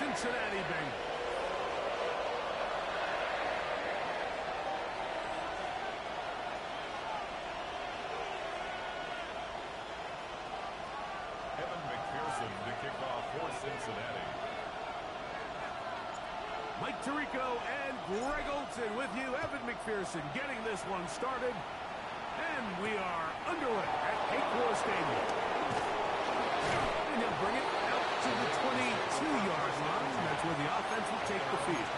Cincinnati Bengals. To kick off for Cincinnati. Mike Tirico and Greg Olson with you. Evan McPherson getting this one started. And we are underway at Paycor Stadium. And they'll bring it out to the 22-yard line. That's where the offense will take the field.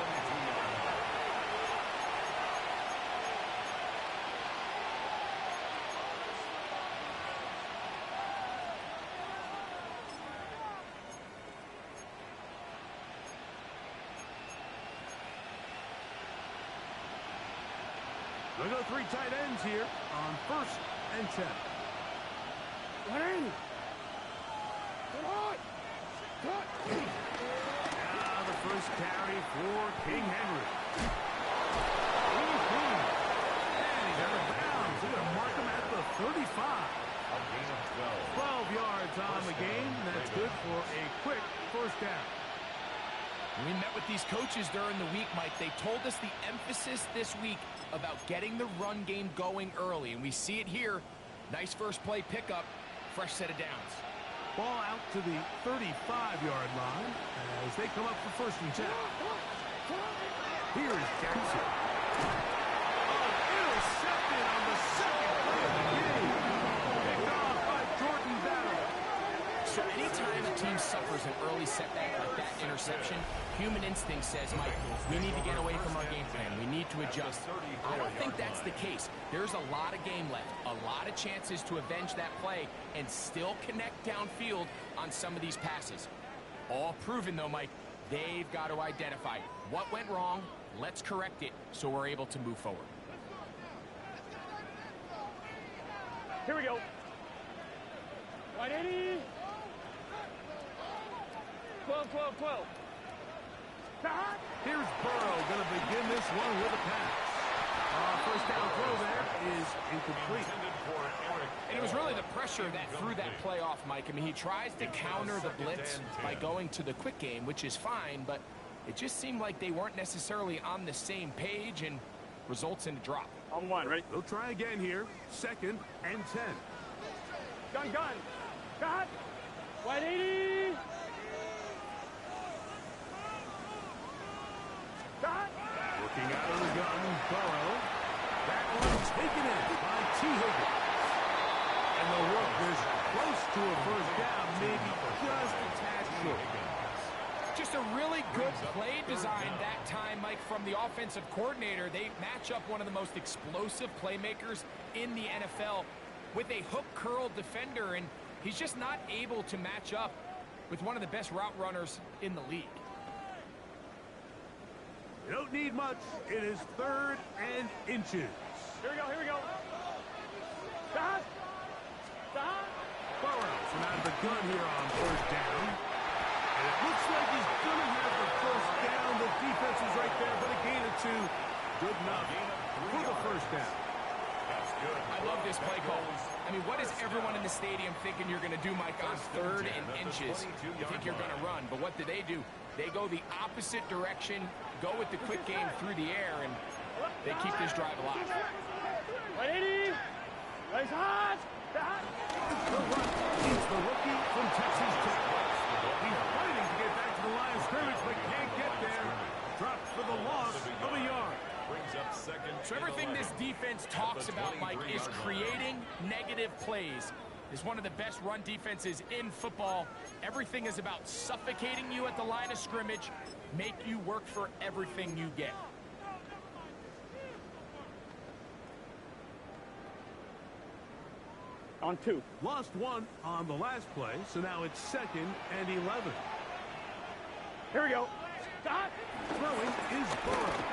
We go 3 tight ends here on 1st and 10. Now the first carry for King Henry. And he got it bounds. They're going to mark him at the 35. A gain of 12 yards on the game. That's good for a quick first down. We met with these coaches during the week, Mike. They told us the emphasis this week about getting the run game going early, and we see it here. Nice first play pickup, fresh set of downs. Ball out to the 35-yard line as they come up for 1st and 10. Here is Jackson. Oh, intercepted on the second play of the game. Picked off by Jordan Battle. So anytime a team suffers an early setback like that interception, human instinct says, Mike, we need to get away from our game plan. We need to adjust. I don't think that's the case. There's a lot of game left, a lot of chances to avenge that play and still connect downfield on some of these passes. All proven, though, Mike, they've got to identify what went wrong, let's correct it so we're able to move forward. Here we go. 180. 12, 12, 12. Here's Burrow going to begin this one with a pass. First down throw there is incomplete. And it was really the pressure that threw that play off, Mike. I mean, he tries to counter the blitz by going to the quick game, which is fine, but it just seemed like they weren't necessarily on the same page and results in a drop. On 1, ready? They'll try again here. 2nd and 10. Gun. Got. 180. Looking out of the gun, Burrow. That one taken in by T. Higgins. And the work is close to a first down, maybe just a tad short. Just a really good play design that time, Mike, from the offensive coordinator. They match up one of the most explosive playmakers in the NFL with a hook curl defender, and he's just not able to match up with one of the best route runners in the league. You don't need much. It is 3rd and inches. Here we go. Stop. Burrow from out of the gun here on 1st down. And it looks like he's going to have the first down. The defense is right there, but a gain of 2. Good enough for the first down. That's good. I love this play call. I mean, what is everyone in the stadium thinking you're going to do, Mike, on 3rd and inches? You think you're going to run, but what do? They go the opposite direction, go with the quick game through the air, and they keep this drive alive. 180. Nice hot. The run is the rookie from Texas Tech. He's fighting to get back to the line of scrimmage, but can't get there. Drops for the loss of a yard. So everything this defense talks about, Mike, is creating negative plays. It's one of the best run defenses in football. Everything is about suffocating you at the line of scrimmage, make you work for everything you get. On 2. Lost 1 on the last play, so now it's 2nd and 11. Here we go. Stop. Throwing is Burrow.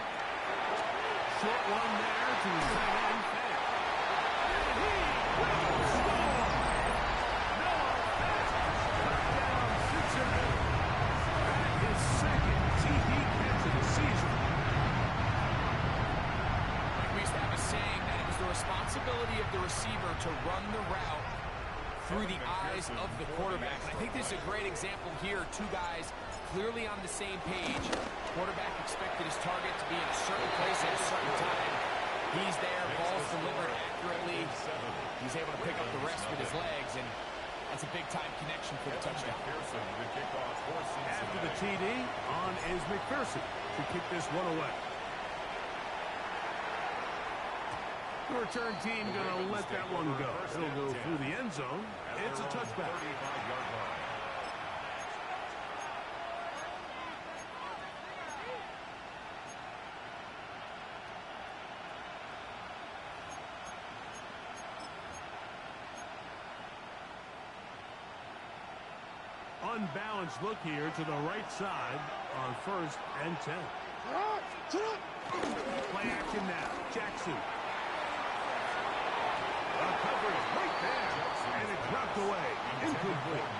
Short one there to the tight end. And he will score. Noah Fant. Touchdown, Cincinnati. That is 2nd TD catch of the season. Like we used to have a saying that it was the responsibility of the receiver to run the route through the eyes of the quarterback. And I think this is a great example here. 2 guys clearly on the same page. Quarterback expected his target to be in a certain place at a certain time. He's there, ball's delivered accurately. He's able to pick up the rest with his legs, and that's a big-time connection for the touchdown. After the TD, on is McPherson to kick this one away. The return team going to let that one go. It'll go through the end zone. It's a touchback. Unbalanced look here to the right side on 1st and 10. Play action now. Jackson. Coverage right there. And it's knocked away. Incomplete.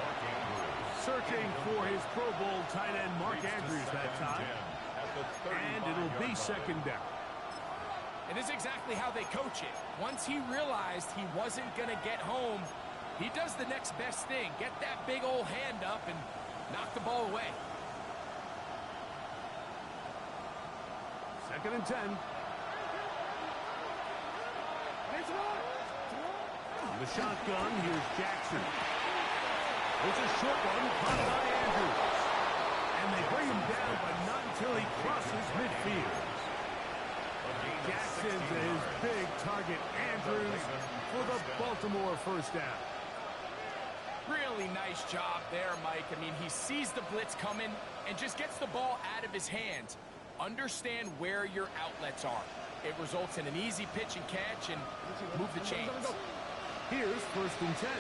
Searching for his Pro Bowl tight end Mark Andrews that time. And it'll be 2nd down. And this is exactly how they coach it. Once he realized he wasn't going to get home, he does the next best thing. Get that big old hand up and knock the ball away. 2nd and 10. The shotgun, here's Jackson. It's a short one, caught by Andrews. And they bring him down, but not until he crosses midfield. Jackson to his big target, Andrews, for the Baltimore 1st down. Really nice job there, Mike. I mean, he sees the blitz coming and just gets the ball out of his hands. Understand where your outlets are. It results in an easy pitch and catch and move the chains. Here's 1st and 10.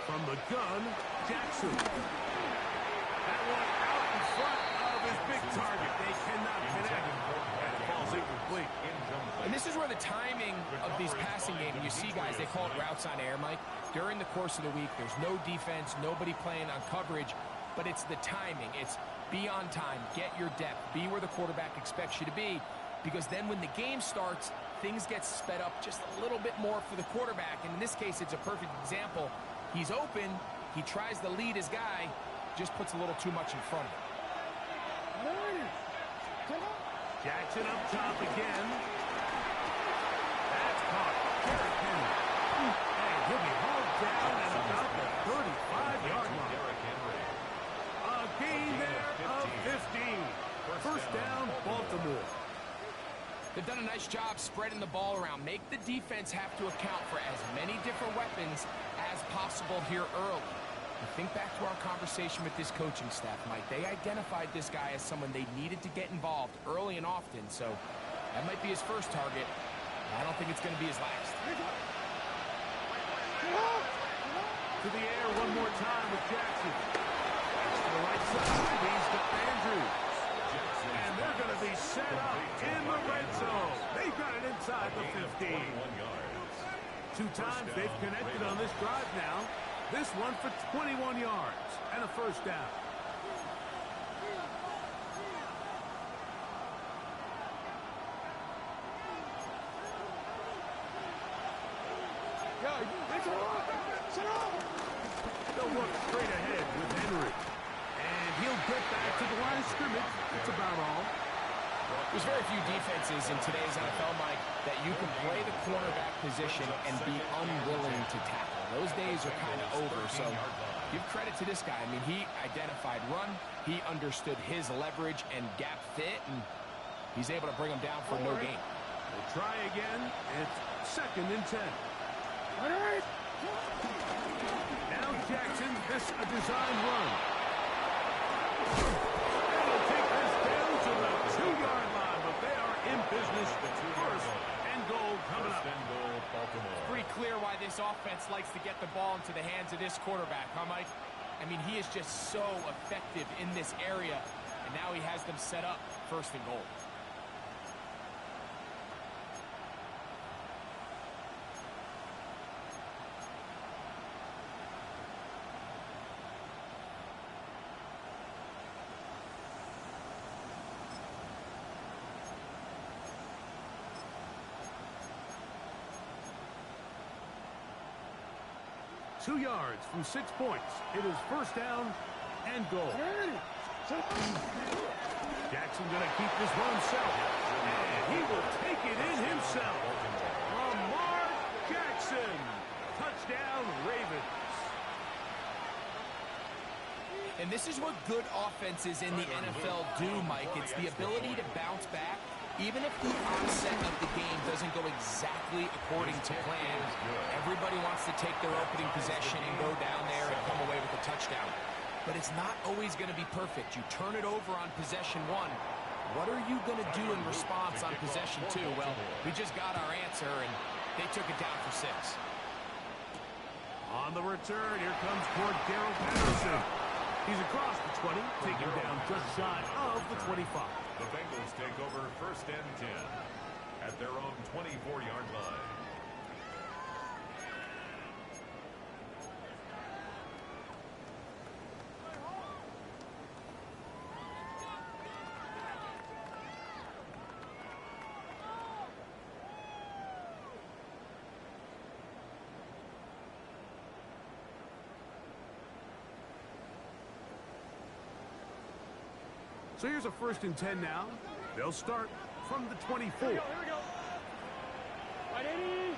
From the gun, Jackson. That one out in front of his big target. They cannot connect. And it falls incomplete. And this is where the timing of these passing games, you see guys, they call it routes on air, Mike. During the course of the week, there's no defense, nobody playing on coverage, but it's the timing. It's be on time, get your depth, be where the quarterback expects you to be, because then when the game starts, things get sped up just a little bit more for the quarterback. And in this case, it's a perfect example. He's open, he tries to lead his guy, just puts a little too much in front of him. Jackson up top again. That's caught. Derrick Henry. And he'll be hauled down at about the 35-yard line. A gain there of 15. 1st down, Baltimore. They've done a nice job spreading the ball around. Make the defense have to account for as many different weapons as possible here early. And think back to our conversation with this coaching staff, Mike. They identified this guy as someone they needed to get involved early and often, so that might be his first target. I don't think it's going to be his last. To the air one more time with Jackson. To the right side, he's got Andrews. And they're going to be set up in the red zone. They've got it inside the 15. 2 times they've connected on this drive now. This one for 21 yards and a 1st down. They'll work straight ahead with Henry. And he'll get back to the line of scrimmage. That's about all. There's very few defenses in today's NFL, Mike, that you can play the cornerback position and be unwilling to tackle. Those days are kind of over, so give credit to this guy. I mean, he identified run, he understood his leverage and gap fit, and he's able to bring him down for no gain. We'll try again. It's 2nd and 10. Now Jackson, this a design run. They'll take this down to the 2-yard line, but they are in business. 1st and goal coming up. Pretty clear why this offense likes to get the ball into the hands of this quarterback, huh, Mike? I mean, he is just so effective in this area, and now he has them set up 1st and goal. 2 yards from 6 points. It is first down and goal. Jackson going to keep this one himself. And he will take it in himself. Lamar Jackson. Touchdown, Ravens. And this is what good offenses in the NFL do, Mike. It's the ability to bounce back, even if the onset of the game doesn't go exactly according to plan. Everybody wants to take their opening possession and go down there and come away with a touchdown. But it's not always going to be perfect. You turn it over on possession 1. What are you going to do in response on possession 2? Well, we just got our answer, and they took it down for 6. On the return, here comes Cordero Patterson. He's across the 20, taking down just shy of the 25. The Bengals take over first and 10 at their own 24-yard line. So here's a first and 10 now. They'll start from the 24. Here we go. 180.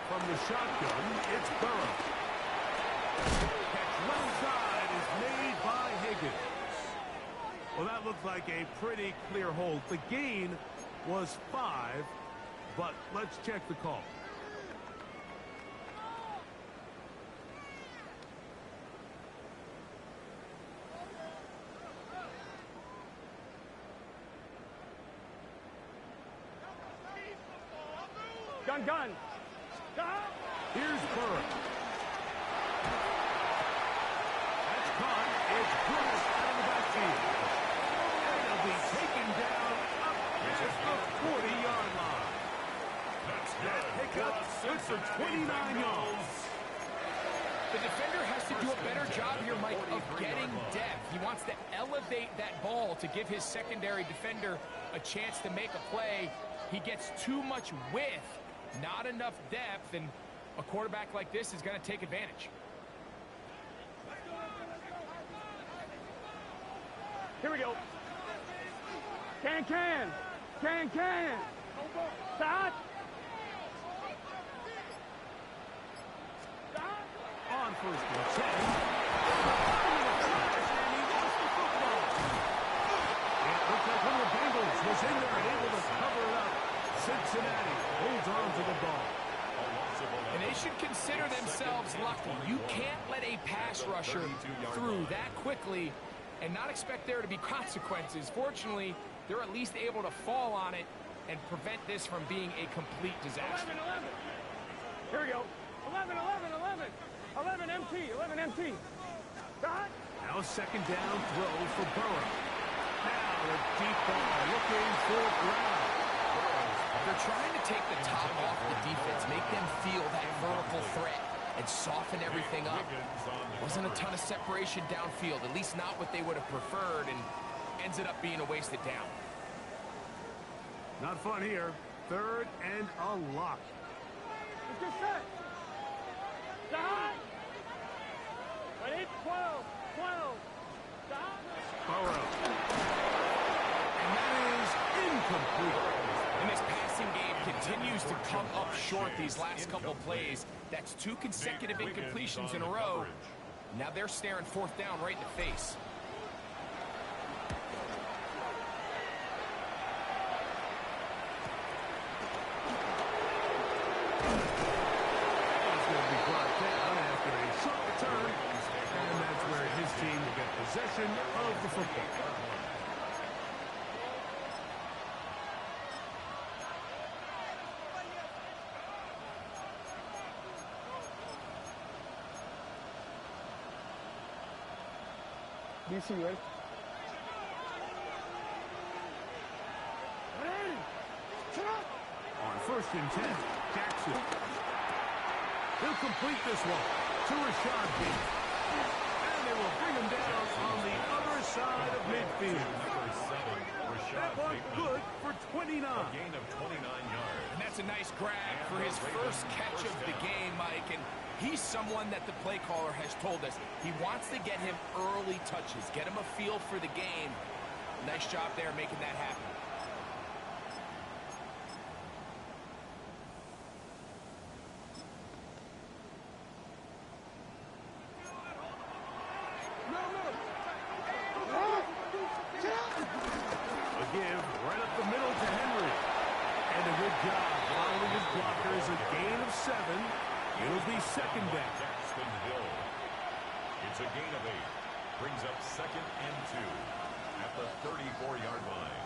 From the shotgun, it's Burrow. Catch left side is made by Higgins. Well, that looked like a pretty clear hold. The gain was 5, but let's check the call. Gun. Here's Burrow. That's caught. It's Bruce out of the backfield. And he'll be taken down up at the 40-yard line. That pickup good for 29 yards. The defender has to do a better job here, Mike, of getting depth. He wants to elevate that ball to give his secondary defender a chance to make a play. He gets too much width, not enough depth, and a quarterback like this is going to take advantage. Here we go. Can. Stop. On first and 10. And he lost the football. It looked like one of the Bengals was in there and able to cover it up. Cincinnati holds on to the ball. And they should consider themselves lucky. You can't let a pass rusher through that quickly and not expect there to be consequences. Fortunately, they're at least able to fall on it and prevent this from being a complete disaster. 11. Here we go. 11 MT. Stop. Now a second down throw for Burrow. Now a deep ball looking for ground. They're trying to take the top off the defense, make them feel that vertical threat, and soften everything up. Wasn't a ton of separation downfield, at least not what they would have preferred, and ends it up being a wasted down. Not fun here. Third and a lot. Get set. Stop. 12. Stop. Burrow. And that is incomplete. And this passing game continues to come up short these last couple plays. That's 2 consecutive incompletions in a row. Now they're staring fourth down right in the face. He's going to be brought down after a short return. And that's where his team will get possession of the football. DC, ready? On first and 10, Jackson. He'll complete this one to Rashad Bateman. And they will bring him down on the other side of midfield. Number 7, Rashad That was Bateman. good for 29. A gain of 29 yards. And that's That's a nice grab for his first catch of the game, Mike, and he's someone that the play caller has told us he wants to get him early touches, get him a feel for the game. Nice job there making that happen. A give right up the middle to Henry. And a good job following his blockers. A gain of 7. It'll be second down. Jackson Hill. It's a gain of 8. Brings up 2nd and 2 at the 34-yard line.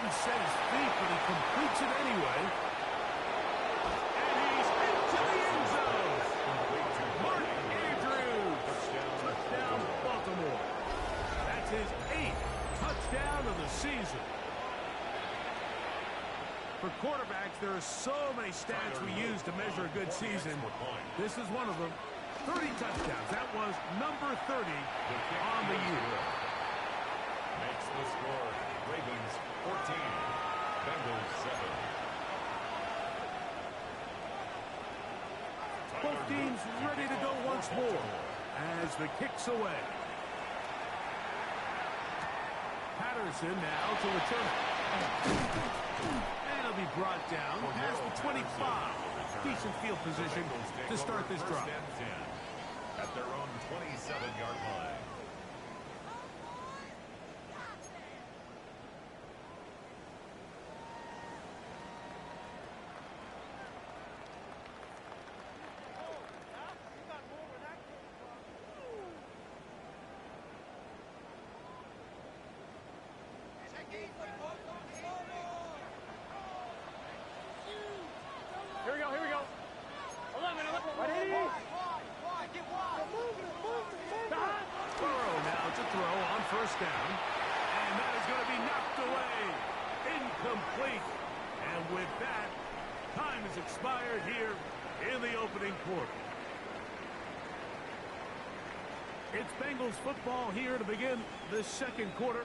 Set his feet, but he completes it anyway. And he's into the end zone. Mark Andrews. Touchdown, Baltimore. That's his 8th touchdown of the season. For quarterbacks, there are so many stats we use to measure a good season. This is one of them. 30 touchdowns. That was number 30 on the year. Makes the score. Ravens 14, Bengals 7. Both teams ready to go once more as the kick's away. Patterson now to return. And he'll be brought down past the 25. Decent field position to start this drive. At their own 27-yard line. Here we go, here we go. 11. Ready? Burrow now to throw on first down. And that is going to be knocked away. Incomplete. And with that, time has expired here in the opening quarter. It's Bengals football here to begin the second quarter.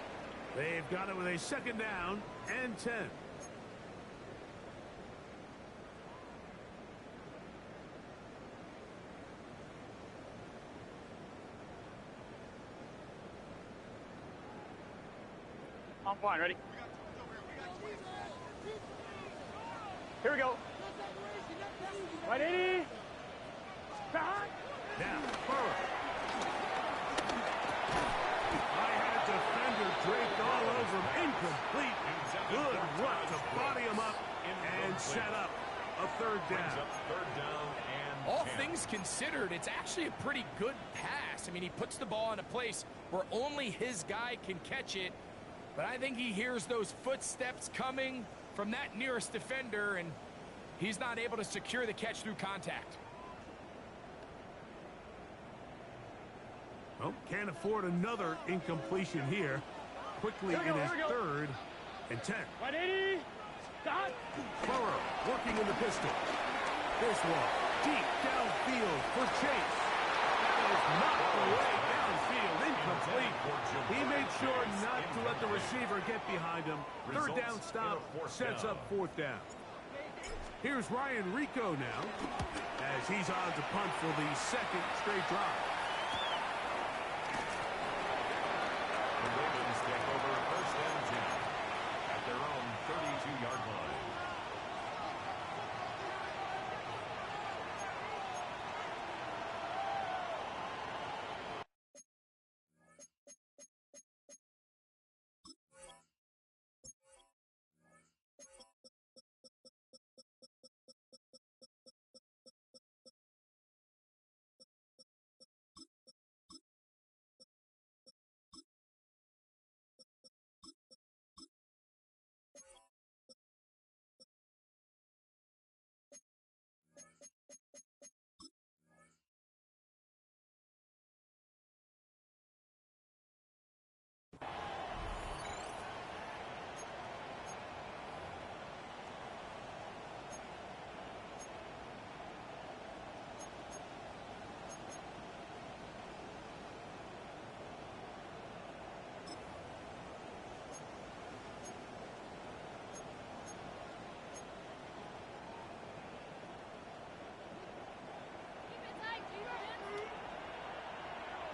They've got it with a second down and 10. I'm fine, ready? Here we go. Ready? Start. Now, Burrow. I had a defender draped all over him. Incomplete. Good run to body him up and set up a third down. All things considered, it's actually a pretty good pass. I mean, he puts the ball in a place where only his guy can catch it. But I think he hears those footsteps coming from that nearest defender, and he's not able to secure the catch through contact. Well, can't afford another incompletion here. Quickly in his third and 10. Ready? Start. Burrow working in the pistol. This one deep downfield for Chase. That is knocked away downfield, incomplete. He made sure not to let the receiver get behind him. Third down stop sets up fourth down. Here's Ryan Rico now as he's on to punt for the second straight drive. The Ravens take over first and 10 at their own 32-yard line.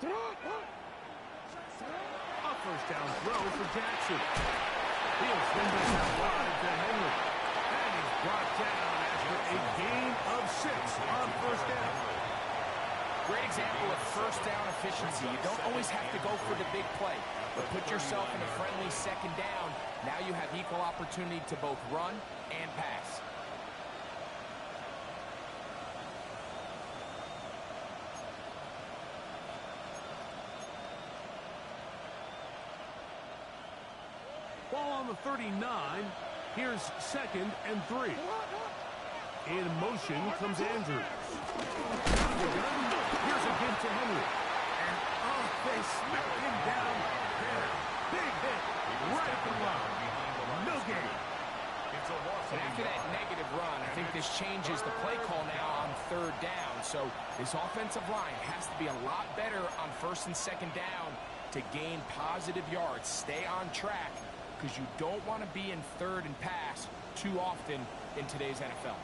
A first down throw for Jackson. He'll send this out wide to Henry. And he's brought down after a gain of 6 on first down. Great example of first down efficiency. You don't always have to go for the big play, but put yourself in a friendly second down. Now you have equal opportunity to both run and pass. Ball on the 39. Here's 2nd and 3. In motion comes Andrews. Here's a hit to Henry. And they smack him down there. Big hit right at the line. No gain. And after that negative run, I think this changes the play call now on 3rd down. So this offensive line has to be a lot better on 1st and 2nd down to gain positive yards. Stay on track, because you don't want to be in 3rd and pass too often in today's NFL.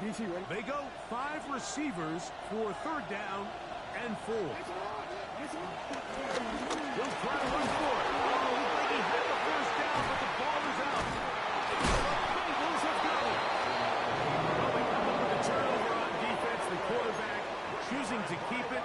DC ready? They go 5 receivers for 3rd down and 4. He'll try to run for it. Oh, looks like he had the first down, but the ball is out. The Bengals have got it. Well, they come up with a turnover on defense. The quarterback choosing to keep it,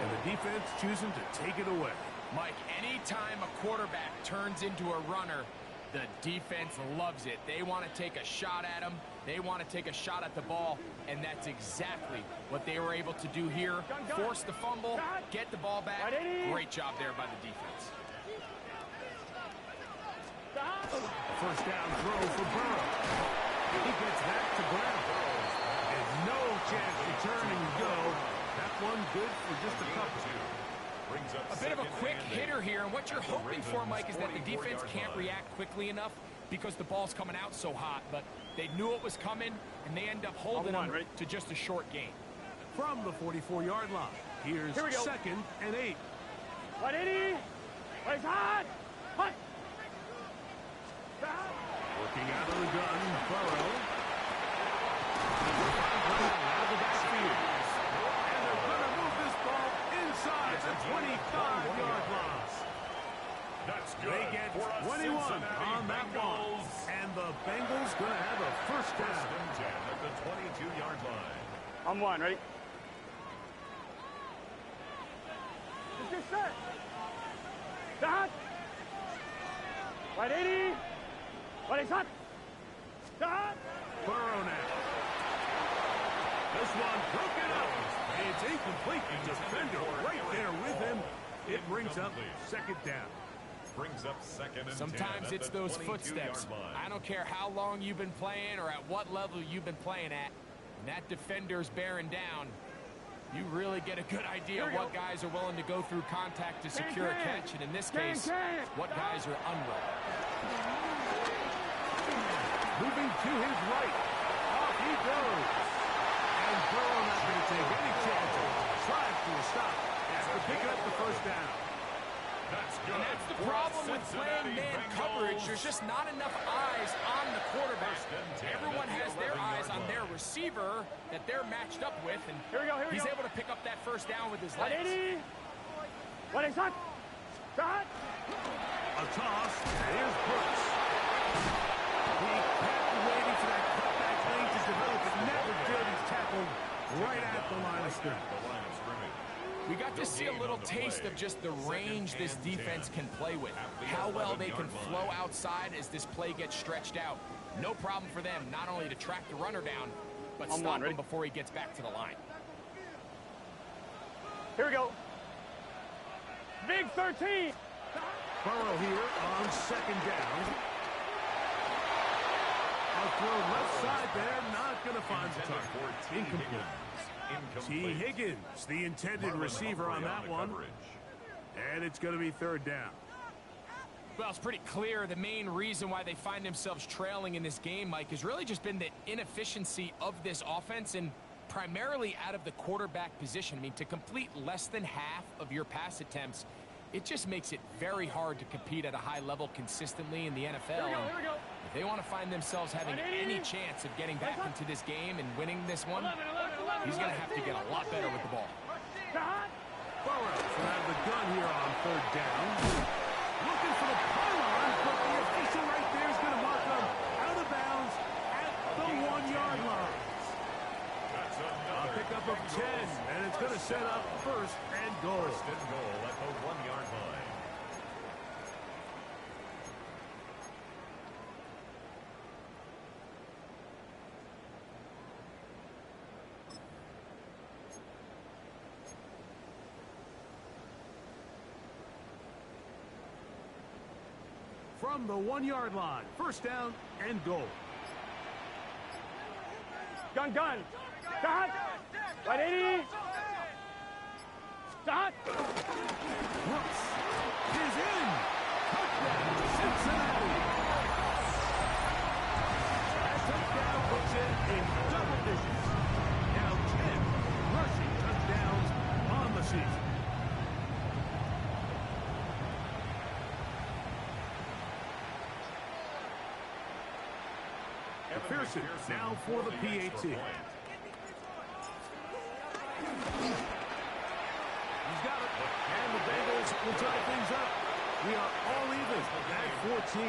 and the defense choosing to take it away. Mike, anytime a quarterback turns into a runner, the defense loves it. They want to take a shot at him. They want to take a shot at the ball, and that's exactly what they were able to do here. Force the fumble, get the ball back. Great job there by the defense. A first down throw for Burrow. He gets that to Brown. And no chance to turn and go. That one good for just a couple. A bit of a quick hitter here, and what you're hoping for, Mike, is that the defense can't react quickly enough because the ball's coming out so hot, but they knew it was coming, and they end up holding them to just a short gain. From the 44-yard line, here's 2nd and 8. What Eddie? Where's hot? Hot. Working out of the gun, Burrow. Out of the backfield. And they're going to move this ball inside the 25-yard line. That's good. They get 21 on that ball. And the Bengals going to have a first down. First and 10 at the 22-yard line. I'm one, ready? Let's get set. Dot. Right, 80. What is hot? Dot. Burrow now. This one broken up. It's incomplete. The defender right there with him. It brings up 2nd down. Brings up 2nd and 10. Sometimes it's those footsteps. I don't care how long you've been playing or at what level you've been playing at. When that defender's bearing down, you really get a good idea of what guys are willing to go through contact to secure a catch, and in this case, what guys are unwilling. Moving to his right. Off he goes. And Burrow not going to take any chances. Tries to stop after picking up the first down. That's good. And that's the problem with playing man coverage. There's just not enough eyes on the quarterback. Everyone has their eyes on their receiver that they're matched up with, and he's able to pick up that first down with his legs. What is that? Dot. A toss. Here's Brooks. He kept waiting for that cutback lane to develop. It never did. He's tackled right at the line of scrimmage. We got to see a little taste of just the range this defense can play with. How well they can flow outside as this play gets stretched out. No problem for them not only to track the runner down, but stop him before he gets back to the line. Here we go. Big 13. Burrow here on 2nd down. A throw left side there, not going to find the target. Incomplete. T. Higgins, the intended receiver on that one. And it's going to be 3rd down. Well, it's pretty clear the main reason why they find themselves trailing in this game, Mike, has really just been the inefficiency of this offense and primarily out of the quarterback position. I mean, to complete less than half of your pass attempts, it just makes it very hard to compete at a high level consistently in the NFL. Here we go. If they want to find themselves having any chance of getting back into this game and winning this one, he's going to have to get a lot better with the ball. Burrow will have the third down. Looking for the pylon, but the official right there is going to mark them out of bounds at the 1-yard line. That's A another pickup of 10, and it's going to set up first and goal. First and goal at the 1-yard line. From the 1-yard line, first down and goal. Gun. Start. Right 80. Start. Brooks is in. Touchdown, Cincinnati. That touchdown puts it in double digits. Now 10 rushing touchdowns on the season. Pearson now for the PAT. He's got it. And the Bengals will tie things up. We are all even at 14.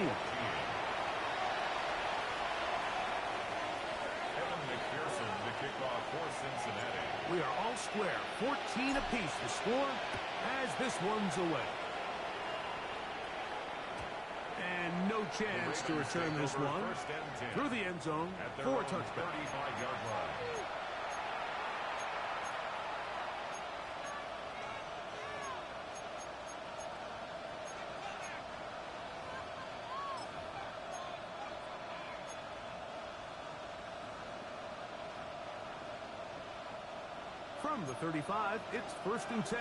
Evan McPherson to kick off for Cincinnati. We are all square. 14 apiece to score as this one's away. And no chance to return this one through the end zone for a touchdown. 35-yard line. From the 35, it's first and 10.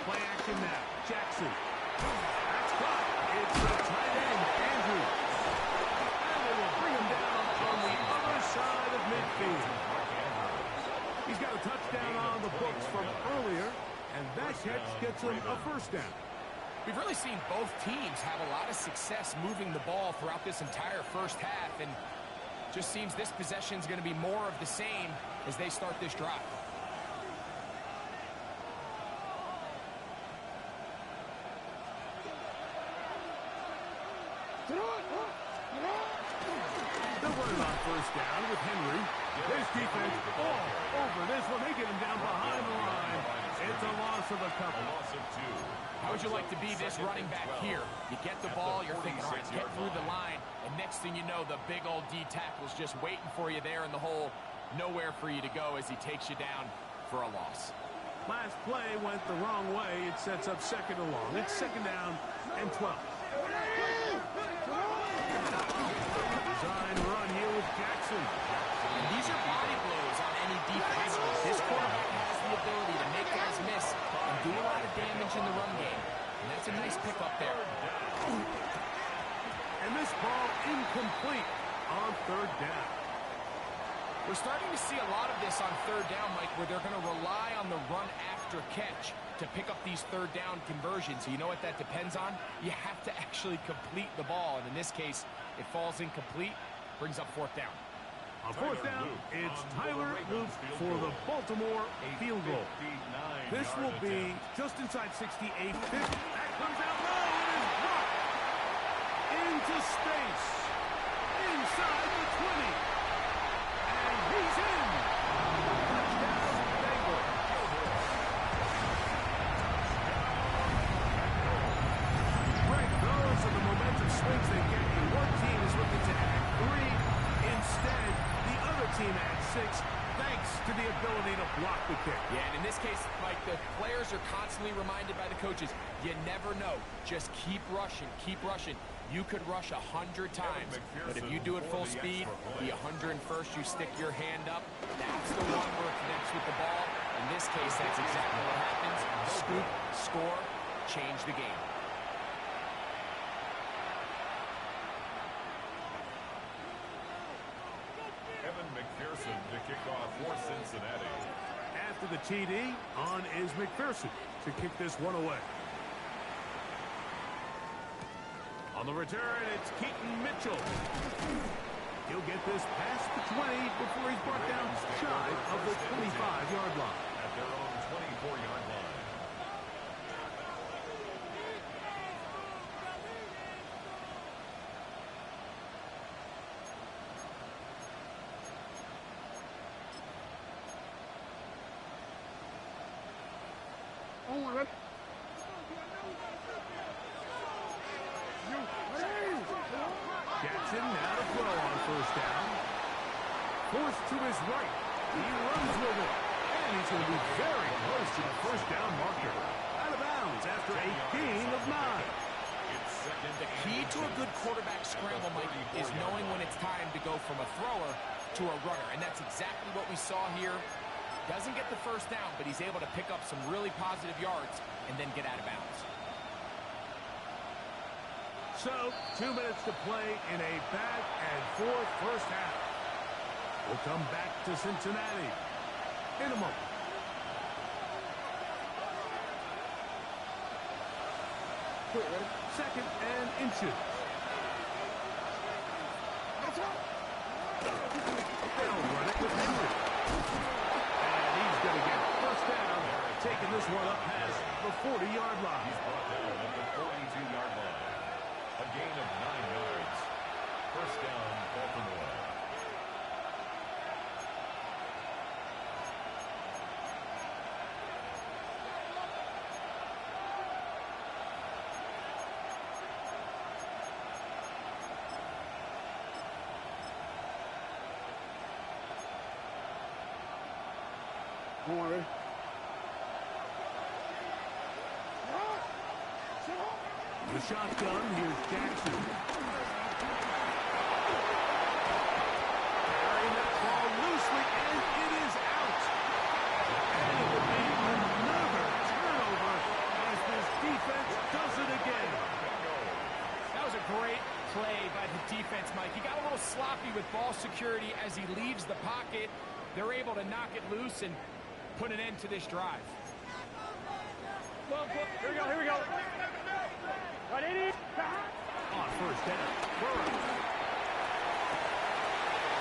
Play action now. Jackson. That's caught. It's the tight end, Andrews. And they will bring him down on the other side of midfield. He's got a touchdown on the books from earlier, and that catch gets him a first down. We've really seen both teams have a lot of success moving the ball throughout this entire first half, and just seems this possession is going to be more of the same as they start this drive. They'll run it on first down with Henry. This defense all over this one. They get him down behind the line. It's a loss of a couple. A loss of 2. How would you like to be this running back here? You get the ball, you're thinking, all right, get through the line, and next thing you know, the big old D tackle's just waiting for you there in the hole. Nowhere for you to go as he takes you down for a loss. Last play went the wrong way. It sets up second and long. It's second down and 12. Design run here with Jackson. And these are body blows on any defense. This quarterback has the ability to make guys miss and do a lot of damage in the run game. And that's a nice pick up there. And this ball incomplete on third down. We're starting to see a lot of this on third down, Mike, where they're going to rely on the run after catch to pick up these third down conversions. You know what that depends on? You have to actually complete the ball. And in this case, it falls incomplete, brings up fourth down. On fourth down, it's Tyler Luke for the Baltimore field goal. This will be just inside 68. That comes out low. It is blocked into space inside the 20. And he's in. Touchdown, Bengals. Right, those are the momentum swings they get you. One team is looking to add 3. Instead, the other team adds 6, thanks to the ability to block the kick. Yeah, and in this case, Mike, the players are constantly reminded by the coaches, you never know. Just keep rushing, keep rushing. You could rush 100 times, but if you do it full speed, the 101st, you stick your hand up. That's the one where it connects with the ball. In this case, that's exactly what happens. Scoop, score, change the game. Evan McPherson to kick off for Cincinnati. After the TD, on is McPherson to kick this one away. On the return, it's Keaton Mitchell. He'll get this past the 20 before he's brought down shy of the 25-yard line. At their own 24-yard line. Jackson now to throw on first down. Forced to his right. He runs with it. And he's going to be very close to the first down marker. Out of bounds after a gain of 9. The key to a good quarterback scramble, Mike, is knowing when it's time to go from a thrower to a runner. And that's exactly what we saw here. Doesn't get the first down, but he's able to pick up some really positive yards and then get out of bounds. So, 2 minutes to play in a back-and-forth first half. We'll come back to Cincinnati in a moment. Second and inches. They'll run it with Henry. And he's going to get first down, taking this one up past the 40-yard line. He's brought down at the 42-yard line. A gain of 9 yards. First down, Baltimore. Don't worry. The shotgun, here's Jackson. Carrying that ball loosely, and it is out. And it will be another turnover as this defense does it again. That was a great play by the defense, Mike. He got a little sloppy with ball security as he leaves the pocket. They're able to knock it loose and put an end to this drive. Here we go, here we go. Right, 80. On first down, Burrow.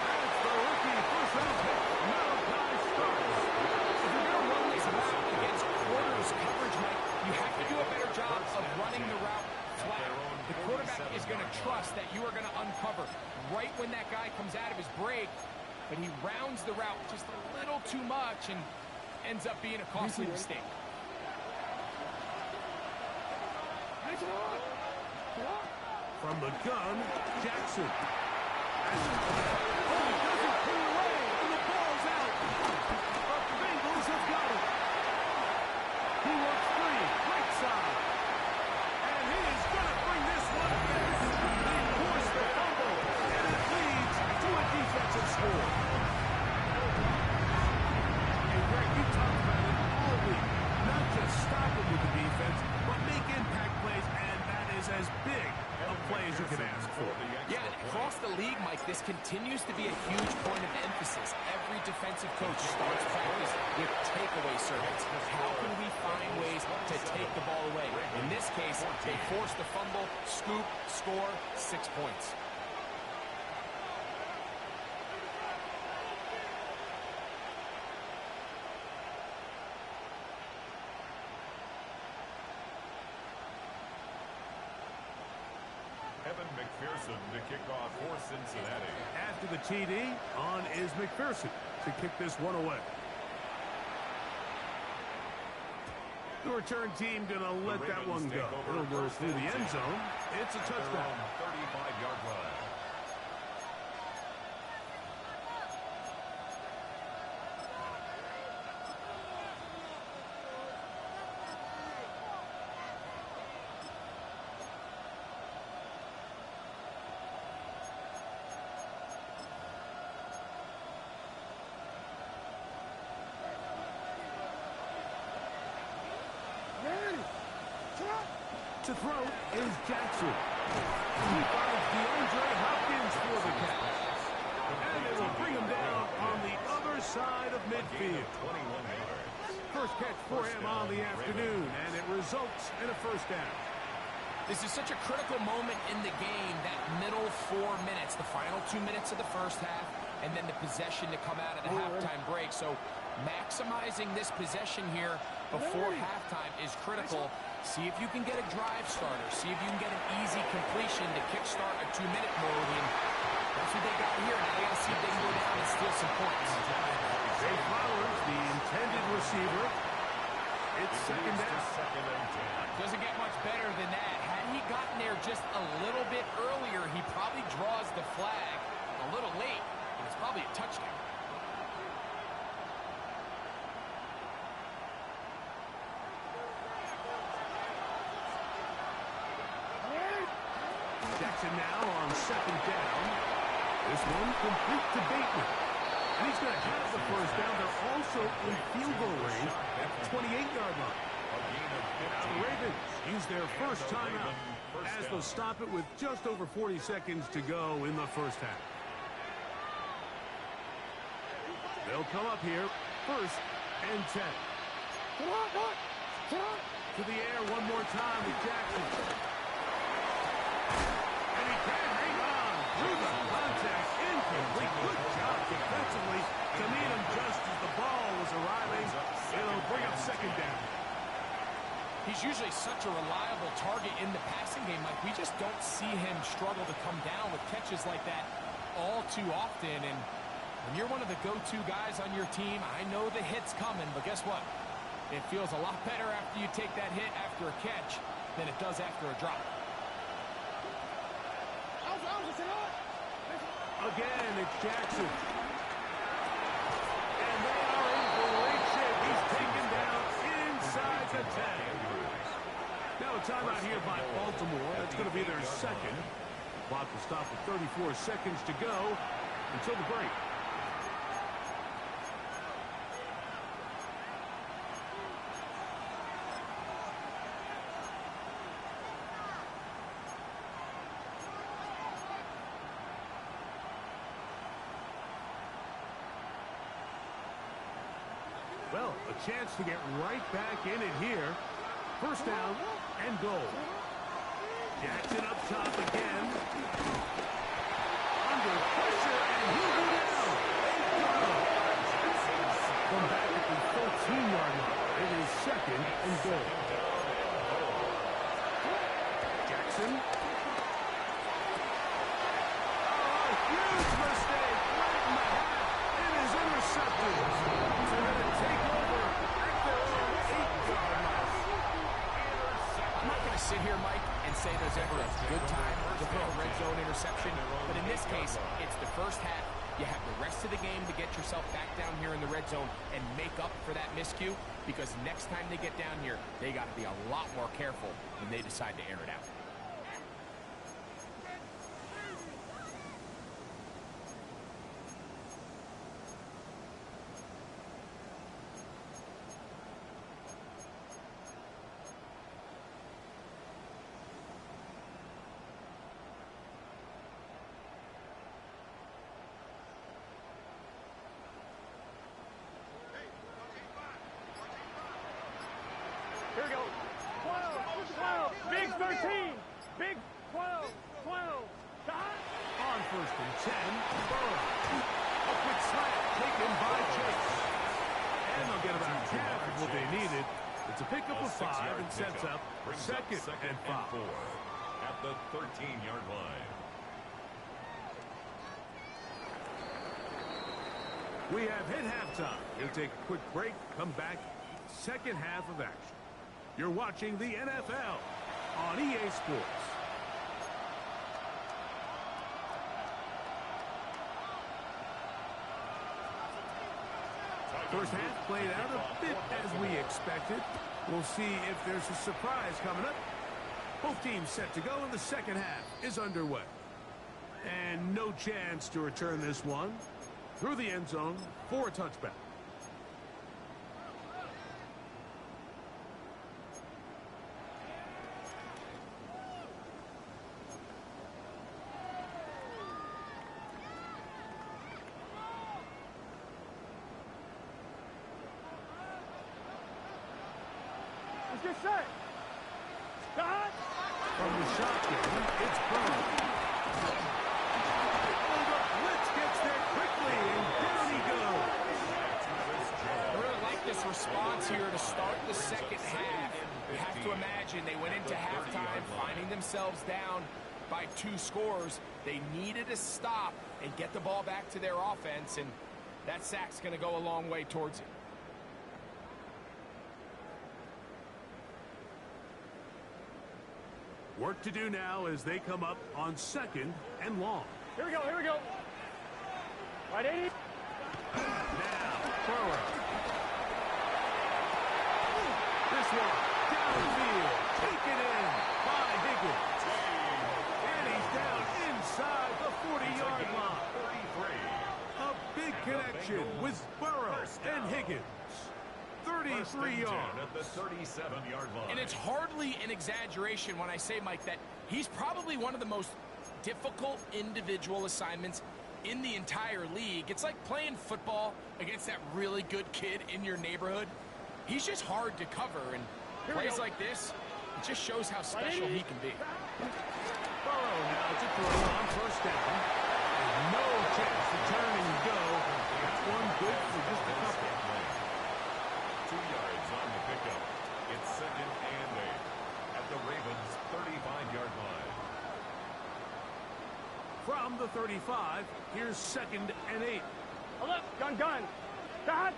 That's the rookie first-round pick, Malachi Starks. If you're going to run this route against quarters coverage, Mike, you have to do a better job of running the route flat. The quarterback is going to trust that you are going to uncover right when that guy comes out of his break, but he rounds the route just a little too much and ends up being a costly mistake. From the gun, Jackson. Oh, he doesn't pull away, and the ball's out. The Bengals have got it. He looks free, right side. And he is going to bring this one in. He forced the fumble, and it leads to a defensive score. And Greg, you talked about it all week. Not just stopping with the defense, but make impact plays, and that is as big a play as you can ask for. Yeah, and across the league, Mike, this continues to be a huge point of emphasis. Every defensive coach starts practice with takeaway service. How can we find ways to take the ball away? In this case, they forced the fumble, scoop, score, 6 points. McPherson to kick off for Cincinnati. After the TD, on is McPherson to kick this one away. The return team going to let that one go. It'll go through the end zone. It's a touchdown. 35-yard line. To throw is Jackson. He finds DeAndre Hopkins for the catch. And they will bring him down on the other side of midfield. 21 yards. First catch for him on the afternoon, and it results in a first down. This is such a critical moment in the game, that middle 4 minutes, the final 2 minutes of the first half, and then the possession to come out of the halftime break. So Maximizing this possession here before halftime is critical. See if you can get a drive starter. See if you can get an easy completion to kickstart a 2-minute mode. And that's what they got here. Now they got to see if they can go down and steal some points. They follows the intended receiver. It's second down. Doesn't get much better than that. Had he gotten there just a little bit earlier, he probably draws the flag a little late. And it's probably a touchdown. Jackson now on second down. This one complete to Bateman. And he's going to have the first down. They're also in field goal range at the 28-yard line. Now the Ravens use their first timeout as they'll stop it with just over 40 seconds to go in the first half. They'll come up here, first and 10. To the air one more time with Jackson. And he can hang on through the contact. Incomplete. Good job defensively to meet him just as the ball was arriving. It'll bring up second down. He's usually such a reliable target in the passing game. Like, we just don't see him struggle to come down with catches like that all too often. And when you're one of the go-to guys on your team, I know the hit's coming, but guess what? It feels a lot better after you take that hit after a catch than it does after a drop. Again, it's Jackson. And they are in great shape. He's taken down inside the 10. Now a timeout here by Baltimore. That's going to be their second. Clock will stop with 34 seconds to go until the break. Well, a chance to get right back in it here. First down and goal. Jackson up top again. Under pressure, and he'll go down. From back at the 14-yard line. It is second and goal. Jackson. Oh, huge mistake. Right in the half. It is intercepted. They're going to take over at their own 8-yard line. I'm not going to sit here, Mike, and say there's ever a good time to throw a red zone interception, but in this case, it's the first half. You have the rest of the game to get yourself back down here in the red zone and make up for that miscue, because next time they get down here, they got to be a lot more careful when they decide to air it out. Here we go. 12, 12. Big 13. Big 12, 12. On first and 10, Burrow. A quick slant taken by Chase. And they'll get about half of what they needed. It's a pickup of 5 and sets up second and 5. At the 13-yard line. We have hit halftime. We'll take a quick break, come back, second half of action. You're watching the NFL on EA Sports. First half played out a bit as we expected. We'll see if there's a surprise coming up. Both teams set to go, and the second half is underway. And no chance to return this one through the end zone for a touchback. Let's get set. Start. From the shotgun, it's Burrow. Oh, the blitz gets there quickly, and down he goes. points here to start the second half. You have to imagine they went into halftime finding themselves down by 2 scores. They needed to stop and get the ball back to their offense, and that sack's going to go a long way towards it. Work to do now as they come up on 2nd and long. Here we go, here we go. Right, 80. Now, Burrow. This one, downfield, taken in by Higgins. And he's down inside the 40-yard line. A big connection with Burrow and Higgins. 33 yards. At the 37-yard line. And it's hardly an exaggeration when I say, Mike, that he's probably one of the most difficult individual assignments in the entire league. It's like playing football against that really good kid in your neighborhood. He's just hard to cover, and plays like this, it just shows how special he can be. Burrow now to throw on 1st down. And no chance to turn and go. That's one good for just a couple. 2 yards on the pickup. It's 2nd and 8 at the Ravens' 35-yard line. From the 35, here's 2nd and 8. Hold up, gun. Dot.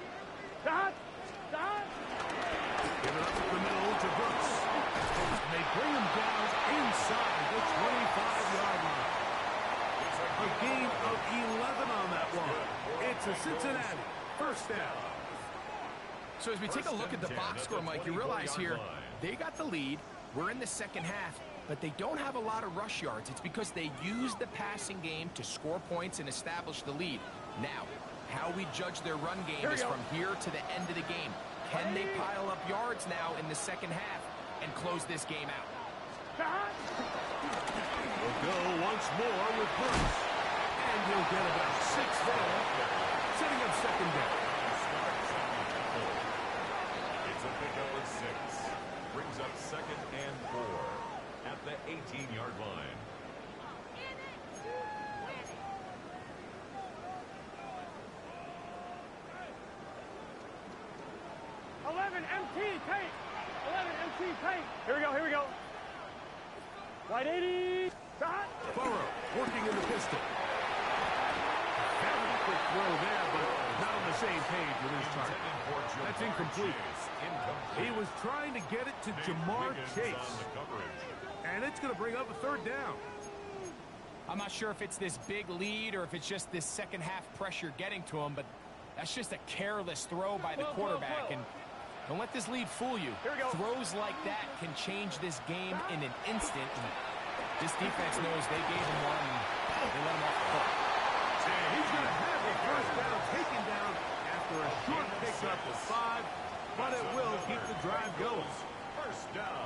Give it up the middle to Brooks. And they bring him down inside the 25-yard line. A gain of 11 on that one. It's a Cincinnati 1st down. So as we take a look at the box score, Mike, you realize here they got the lead. We're in the second half, but they don't have a lot of rush yards. It's because they use the passing game to score points and establish the lead. Now, how we judge their run game is from here to the end of the game. Can they pile up yards now in the second half and close this game out? We'll go once more with Brooks. And he'll get about 6 there, setting up 2nd down. It's a pickup of 6. Brings up 2nd and 4 at the 18-yard line. Here we go. Right, 80. Dot. Burrow working in the pistol. Very quick throw there, but not on the same page with his target. That's incomplete. He was trying to get it to Jamar Chase. And it's going to bring up a 3rd down. I'm not sure if it's this big lead or if it's just this second half pressure getting to him, but that's just a careless throw by the quarterback. And don't let this lead fool you. Throws like that can change this game in an instant. And this defense knows they gave him one and they let him off the hook. And he's going to have the 1st down taken down after a short pickup of 5, but it will keep the drive going.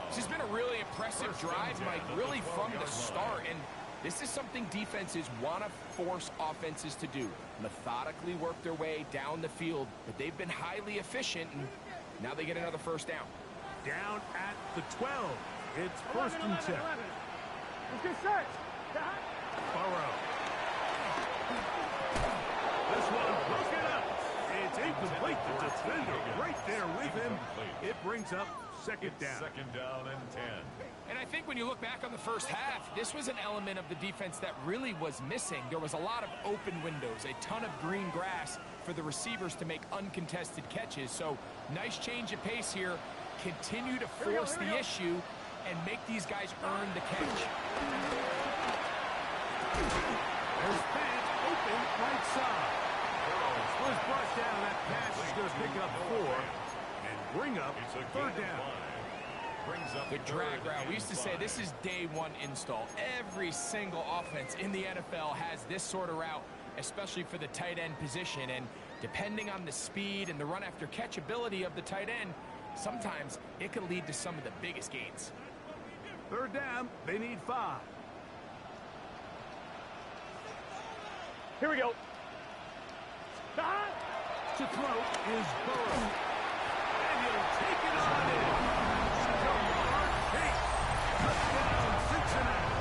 This has been a really impressive drive, Mike, really from the start. And this is something defenses want to force offenses to do. Methodically work their way down the field, but they've been highly efficient, and now they get another 1st down. Down at the 12. It's 1st and 10. Let's get set. Burrow. This one broken up. It's incomplete. The defender right there with him. It brings up 2nd down. 2nd down and 10. And I think when you look back on the first half, this was an element of the defense that really was missing. There was a lot of open windows, a ton of green grass for the receivers to make uncontested catches. So nice change of pace here. Continue to force the issue and make these guys earn the catch. There's Fant open right side. Was brought down. That pass is going to pick up 4 and bring up 3rd down. The drag route. We used to say this is day 1 install. Every single offense in the NFL has this sort of route, especially for the tight end position. And depending on the speed and the run after catch ability of the tight end, sometimes it can lead to some of the biggest gains. 3rd down. They need 5. Here we go. To throw is Burrow. And he'll take it on in. Jamar Chase. Touchdown, Cincinnati.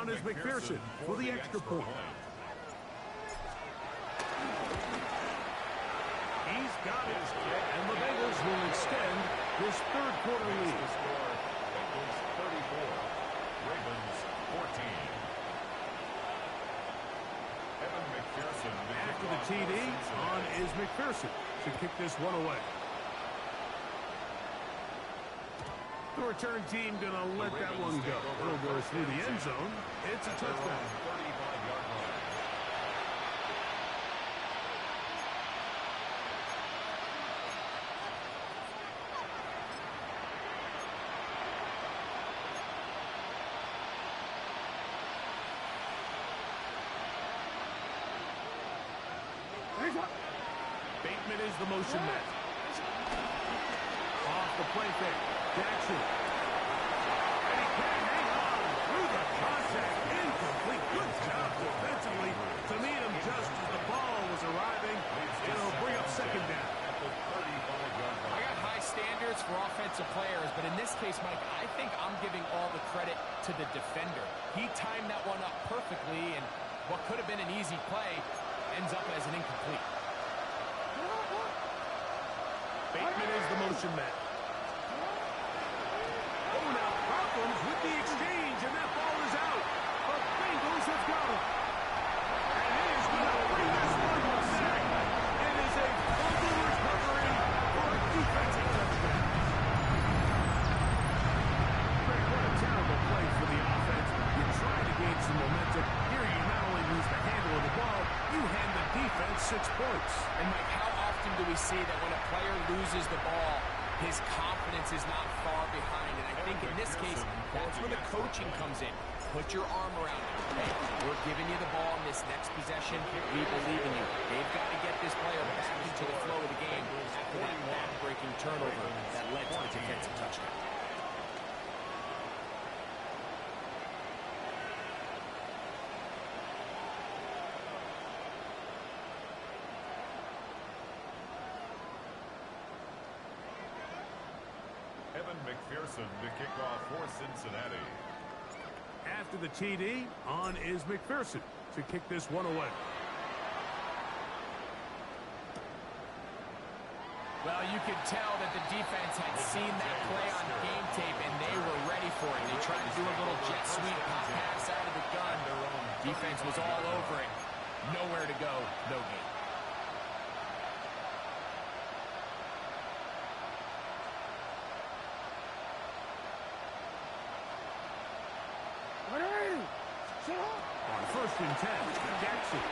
on is McPherson for the extra point. He's got it, and the Bengals will extend this third quarter lead. The score, Bengals 34, Ravens 14. Evan McPherson. After the TD, on is McPherson to kick this one away. The return team going to let that one go. It'll go through the end zone. It's a touchdown. 35-yard line. Bateman is the motion man. Off the play fake. Jackson. And he can't hang on through the contact. Incomplete. Good job defensively to meet him just as the ball was arriving. It'll bring up second down. I got high standards for offensive players, but in this case, Mike, I think I'm giving all the credit to the defender. He timed that one up perfectly, and what could have been an easy play ends up as an incomplete. Bateman is the motion man. Oh, now problems with the exchange, and that ball is out. The Bengals have got it. And he is going to bring this one back. It is a fumble recovery for a defensive touchdown. Greg, what a terrible play for the offense. You're trying to gain some momentum. Here you not only lose the handle of the ball, you hand the defense 6 points. And Mike, how often do we see that when a player loses the ball, his confidence is not far behind? And I think in this case, that's where the coaching comes in. Put your arm around him. Hey, we're giving you the ball in this next possession. We believe in you. They've got to get this player back into the flow of the game after that back-breaking turnover that led to the defensive touchdown. Evan McPherson to kick off for Cincinnati. After the TD, on is McPherson to kick this one away. Well, you could tell that the defense had seen that play on game tape, and they were ready for it. They tried to do a little jet sweep pop pass out of the gun. Defense was all over it. Nowhere to go, no gain. On 1st and 10, Jackson.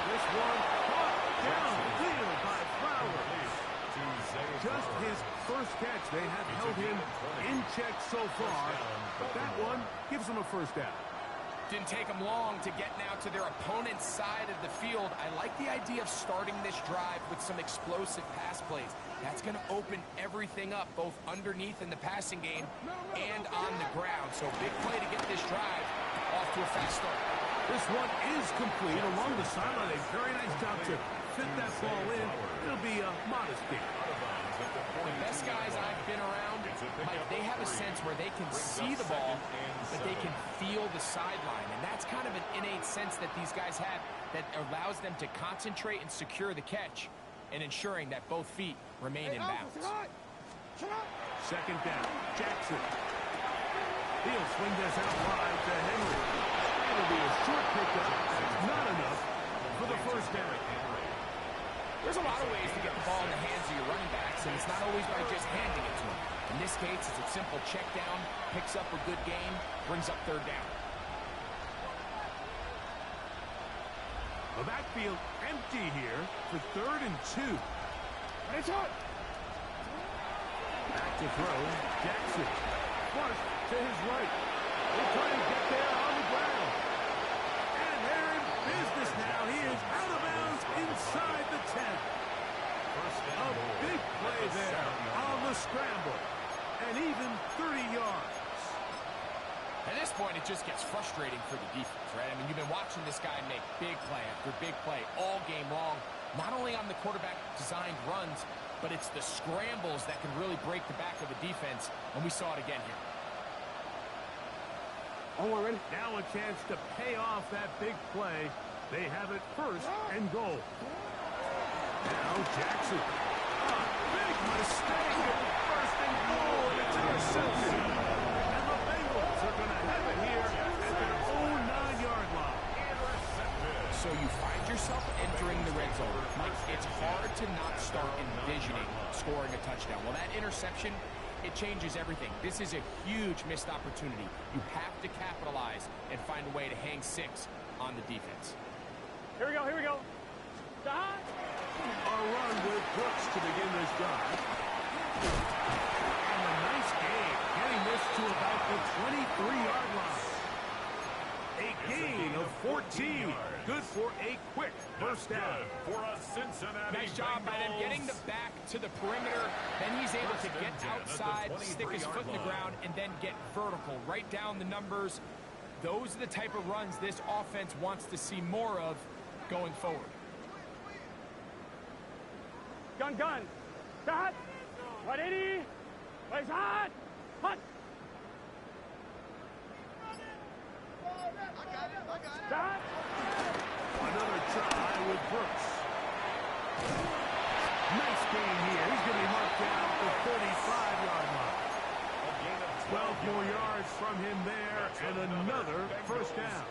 This one caught downfield by Flowers. Just his first catch. They have held him in check so far, but that one gives him a first down. Didn't take them long to get now to their opponent's side of the field. I like the idea of starting this drive with some explosive pass plays. That's going to open everything up, both underneath in the passing game and on the ground. So big play to get this drive off to a fast start. This one is complete along the sideline. A very nice job to fit that ball in. It'll be a modest gain. The best guys I've been around, Mike, they have a sense where they can see the ball, but they can feel the sideline. And that's kind of an innate sense that these guys have that allows them to concentrate and secure the catch and ensuring that both feet remain in bounds. Second down, Jackson. He'll swing this out wide to Henry. It'll be a short pickup. That's not enough for the first down. There's a lot of ways to get the ball in the hands of your running backs, and it's not always by just handing it to them. In this case, it's a simple check down, picks up a good gain, brings up third down. The backfield empty here for 3rd and 2. Back to throw, Jackson. Flush to his right. He'll try to get there on the ground. And they're in business now. He is out of bounds inside the 10. A big play there on the scramble. And even 30 yards. At this point, it just gets frustrating for the defense, right? I mean, you've been watching this guy make big play after big play all game long, not only on the quarterback-designed runs, but it's the scrambles that can really break the back of the defense, and we saw it again here. On one, ready? Now a chance to pay off that big play. They have it first and goal. Now Jackson. Big mistake. First and goal. It's intercepted. And the Bengals are going to have it here at their own 9-yard line. So you find yourself entering the red zone. Mike, it's hard to not start envisioning scoring a touchdown. Well, that interception, it changes everything. This is a huge missed opportunity. You have to capitalize and find a way to hang 6 on the defense. Here we go, here we go. Stop. A run with Brooks to begin this drive. And a nice gain, getting this to about the 23-yard line. A gain of 14. Good for a quick first down. For a Cincinnati Nice job by them getting the back to the perimeter. Then he's able to get outside, stick his foot in the ground, and then get vertical. Right down the numbers. Those are the type of runs this offense wants to see more of going forward. Gun, gun. Start. 180. Place hot. Hot. Start. Another try with Brooks. Nice gain here. He's going to be marked down at the 35-yard line. 12 more yards from him there, and another first down.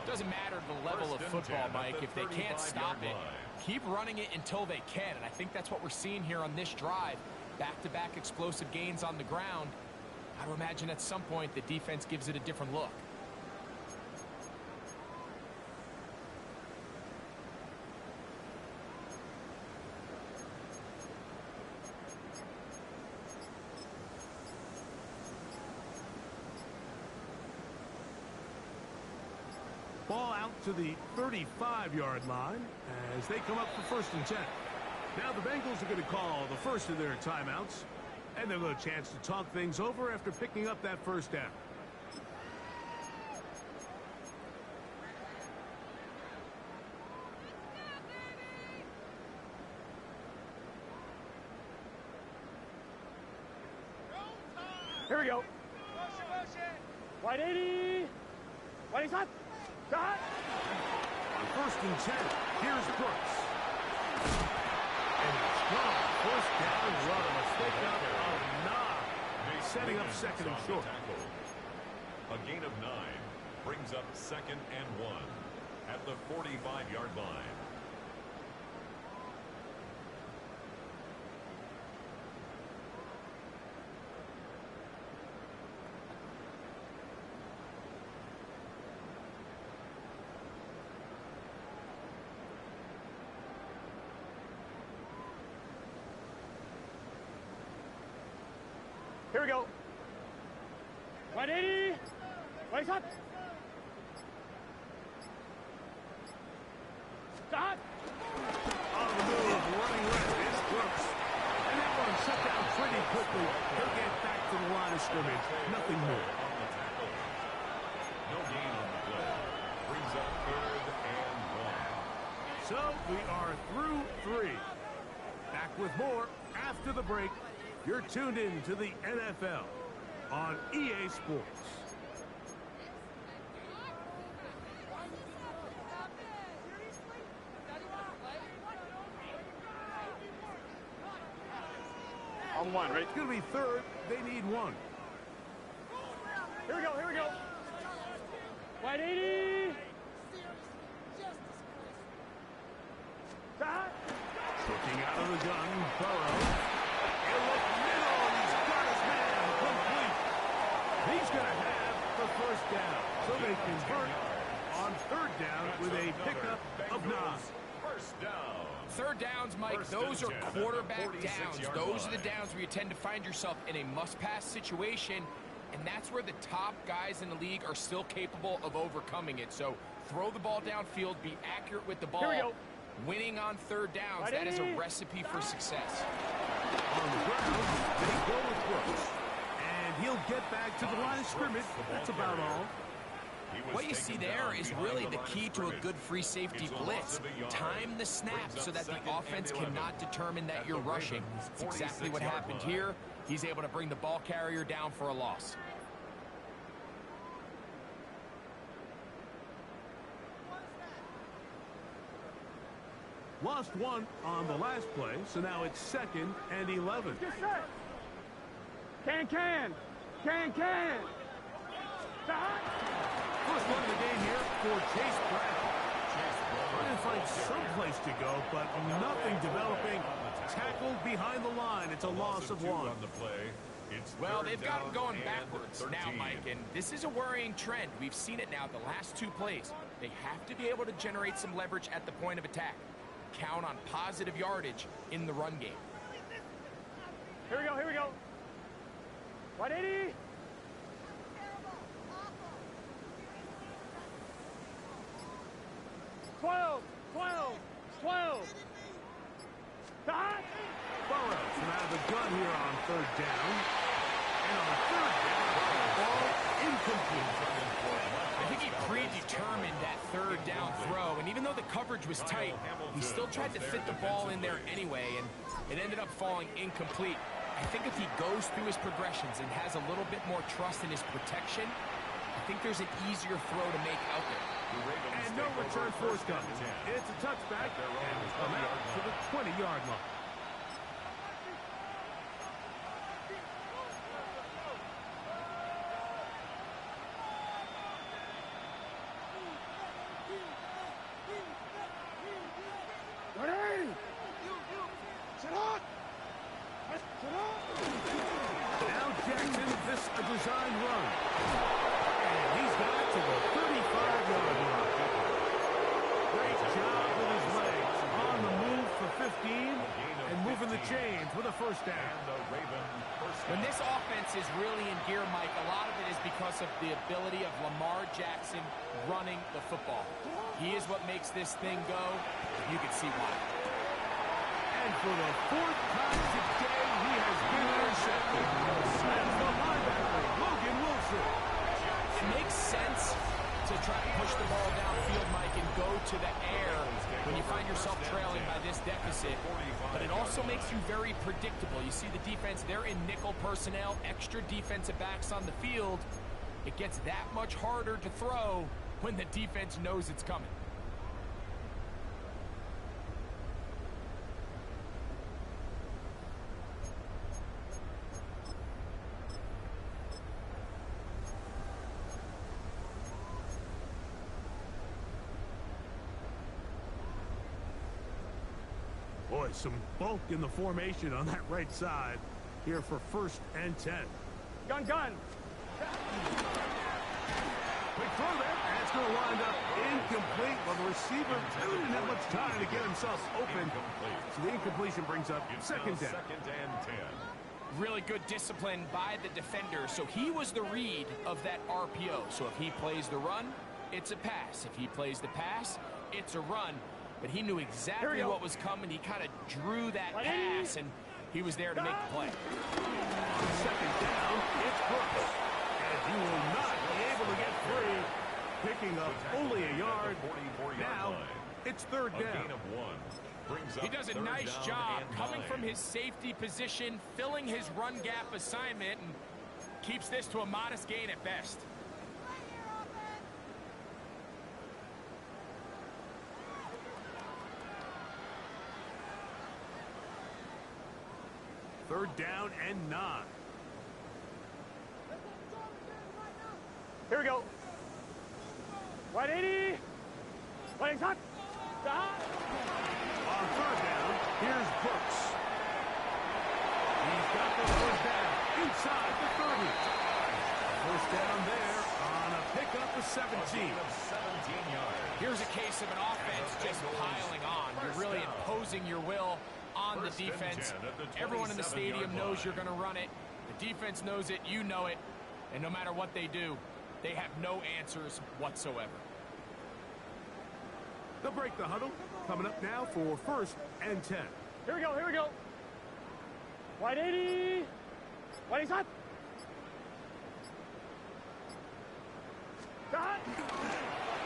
Doesn't matter the level of football, Mike. If they can't stop it, keep running it until they can. And I think that's what we're seeing here on this drive. Back-to-back explosive gains on the ground. I would imagine at some point the defense gives it a different look. Ball out to the 35-yard line as they come up for first and 10. Now the Bengals are going to call the first of their timeouts, and they'll get a chance to talk things over after picking up that first down. Here we go. Wide 80. Wide hot. Start. On first and 10, here's Brooks. And a strong first down run. A mistake up of 9. Setting up second and short. A gain of 9 brings up second and 1 at the 45-yard line. Here we go. 180. Place up. Start. On the move, running left is Brooks. And that one shut down pretty quickly. He'll get back to the line of scrimmage. Nothing more. No gain on the play. Brings up third and 1. So we are through 3. Back with more after the break. You're tuned in to the NFL on EA Sports. On one, right? It's going to be third. They need 1. Here we go, here we go. 180. Start. Looking out of the gun, Burrow. In the middle, he's got his man complete. He's going to have the first down. So they convert on third down with a pickup of 9. First down. Third downs, Mike, those are quarterback downs. Those are the downs where you tend to find yourself in a must-pass situation, and that's where the top guys in the league are still capable of overcoming it. So throw the ball downfield, be accurate with the ball. Here we go. Winning on third downs, that is a recipe for success. On the ground, they go with Brooks. And he'll get back to the line of scrimmage. That's about all. What you see there is really the key to a good free safety blitz. Time the snap so that the offense cannot determine that you're rushing. It's exactly what happened here. He's able to bring the ball carrier down for a loss. Lost one on the last play, so now it's 2nd and 11. Get set. Can. Stop. First run of the game here for Chase Brown. Trying to find some place to go, but nothing developing. Tackled behind the line. It's a loss of 1. On the play. It's Well, third they've got him down going and backwards 13. now, Mike, and this is a worrying trend. We've seen it now the last 2 plays. They have to be able to generate some leverage at the point of attack. Count on positive yardage in the run game. Here we go. 180. Twelve. Stop. Burrows from out of the gun here on 3rd down. And on 3rd down, the ball incomplete. I think he predetermined that 3rd down throw, and even though the coverage was tight, he still tried to fit the ball in there anyway, and it ended up falling incomplete. I think if he goes through his progressions and has a little bit more trust in his protection, I think there's an easier throw to make out there. And no return forthcoming. It's a touchback, and it's come out to the 20-yard line. Now Jackson, this a design run. And he's got it to the 35-yard line. Great job with his legs. On the move for 15 and moving the chains with a 1st down. When this offense is really in gear, Mike, a lot of it is because of the ability of Lamar Jackson running the football. He is what makes this thing go. You can see why. And for the 4th time today, he has been intercepted. That's the linebacker, Logan Wilson. It makes sense to try to push the ball downfield, Mike, and go to the air when you find yourself trailing by this deficit. But it also makes you very predictable. You see the defense, they're in nickel personnel, extra defensive backs on the field. It gets that much harder to throw when the defense knows it's coming. Boy, some bulk in the formation on that right side here for 1st and 10. Gun. Quick throw there, and it's going to wind up incomplete. Well, the receiver didn't have much time to get himself open. So the incompletion brings up 2nd down. 2nd and 10. Really good discipline by the defender. So he was the read of that RPO. So if he plays the run, it's a pass. If he plays the pass, it's a run. But he knew exactly what was coming. He kind of drew that pass, and he was there to make the play. 2nd down, it's Brooks. And he will not be able to get free. Picking up only a yard. Now, it's 3rd down. A gain of 1. Brings up He does a 3rd nice down job and coming 9. from his safety position, filling his run gap assignment, and keeps this to a modest gain at best. Third down and 9. Here we go. 180. Playing hot. Stop. On 3rd down, here's Brooks. He's got the 1st down inside the 30. 1st down there on a pickup of 17. Here's a case of an offense just piling on. You're really imposing your will on the defense. Everyone in the stadium knows you're going to run it. The defense knows it. You know it. And no matter what they do, they have no answers whatsoever. They'll break the huddle. Coming up now for 1st and 10. Here we go. 180. Playing hot. Stop.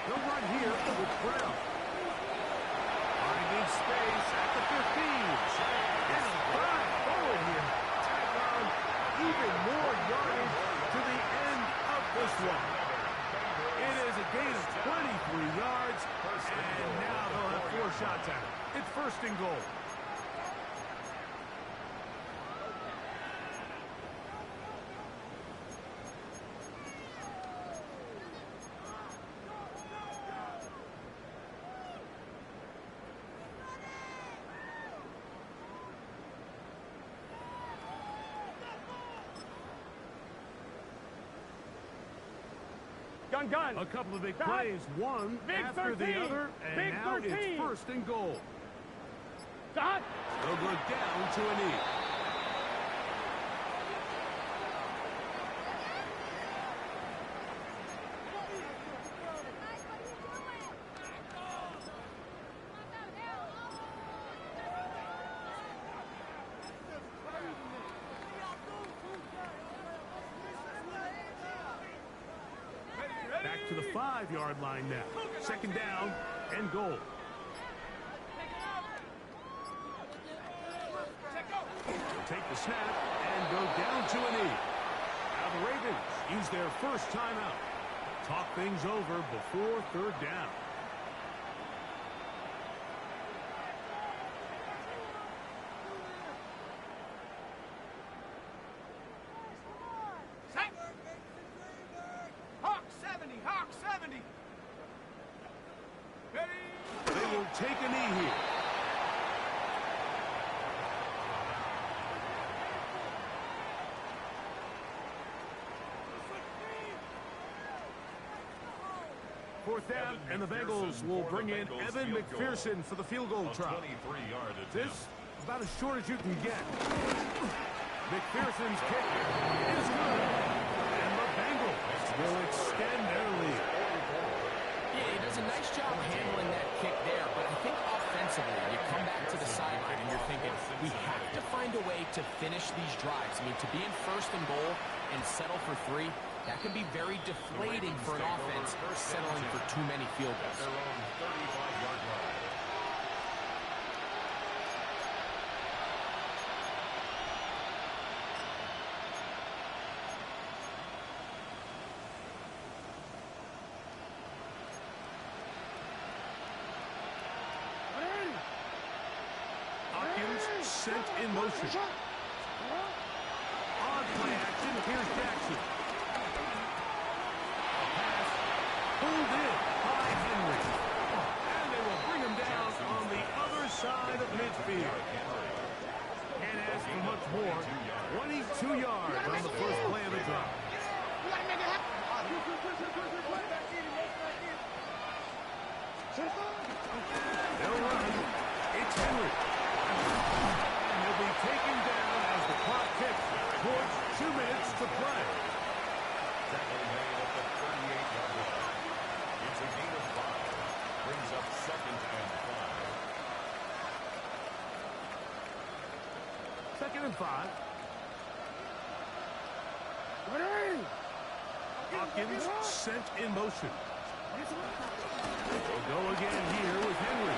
They'll run here with Brown. Finding space at the 15. And a drive forward here. Tack on even more yardage to the end of this one. It is a gain of 23 yards, and now they'll have 4 shots at it. It's first and goal. Gun. A couple of big plays, one after the other, and now it's first and goal. Stop. They'll go down to a knee. Back to the 5-yard line now. Second down and goal. They'll take the snap and go down to a knee. Now the Ravens use their first timeout. Talk things over before third down. They will take a knee here. Fourth down, and the Bengals will bring in Evan McPherson for the field goal try. This about as short as you can get. McPherson's kick is good, and the Bengals will extend their lead. Yeah, he does a nice job handling that kick there, but I think offensively, you come back to the sideline and you're thinking, we have to find a way to finish these drives. I mean, to be in first and goal and settle for 3, that can be very deflating for an offense settling for too many field goals. Their own 35-yard line. Sent in motion. On play action, here's Jackson. A pass pulled in by Henry. And they will bring him down on the other side of midfield. Can't ask for much more. 22 yards on the first play of the drive. They'll run. It's Henry. Taken down as the clock ticks towards 2 minutes to play. Tackle made at the 38-yard line. It's a gain of 5. Brings up second and 5. Second and 5. Hopkins sent in motion. They'll go again here with Henry.